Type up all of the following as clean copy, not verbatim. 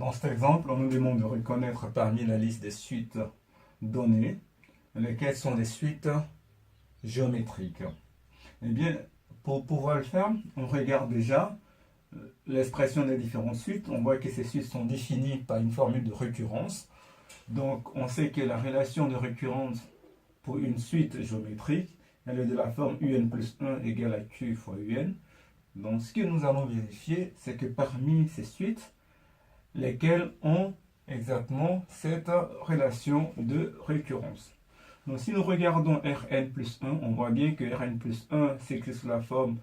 Dans cet exemple, on nous demande de reconnaître parmi la liste des suites données, lesquelles sont des suites géométriques. Eh bien, pour pouvoir le faire, on regarde déjà l'expression des différentes suites. On voit que ces suites sont définies par une formule de récurrence. Donc, on sait que la relation de récurrence pour une suite géométrique, elle est de la forme un plus 1 égale à q fois un. Donc, ce que nous allons vérifier, c'est que parmi ces suites, lesquelles ont exactement cette relation de récurrence. Donc si nous regardons Rn plus 1, on voit bien que Rn plus 1 s'écrit sous la forme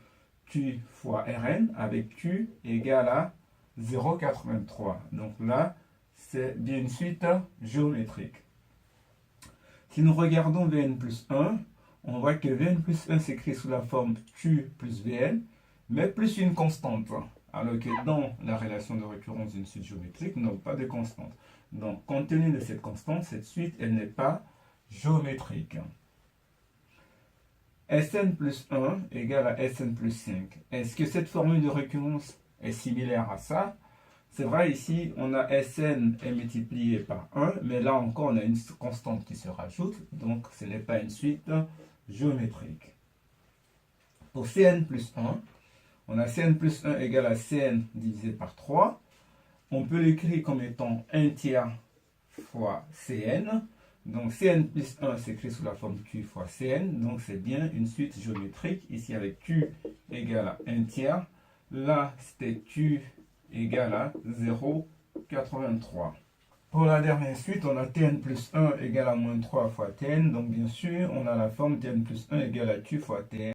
Q fois Rn avec Q égale à 0,83. Donc là, c'est bien une suite géométrique. Si nous regardons Vn plus 1, on voit que Vn plus 1 s'écrit sous la forme Q plus Vn, mais plus une constante. Alors que dans la relation de récurrence d'une suite géométrique, nous n'avons pas de constante. Donc, compte tenu de cette constante, cette suite, elle n'est pas géométrique. Sn plus 1 égale à Sn plus 5. Est-ce que cette formule de récurrence est similaire à ça? C'est vrai, ici, on a Sn est multiplié par 1, mais là encore, on a une constante qui se rajoute, donc ce n'est pas une suite géométrique. Pour Cn plus 1, on a Cn plus 1 égale à Cn divisé par 3. On peut l'écrire comme étant 1 tiers fois Cn. Donc Cn plus 1 s'écrit sous la forme Q fois Cn. Donc c'est bien une suite géométrique. Ici avec Q égale à 1 tiers. Là c'était Q égale à 0,83. Pour la dernière suite, on a Tn plus 1 égale à moins 3 fois Tn. Donc bien sûr, on a la forme Tn plus 1 égale à Q fois Tn.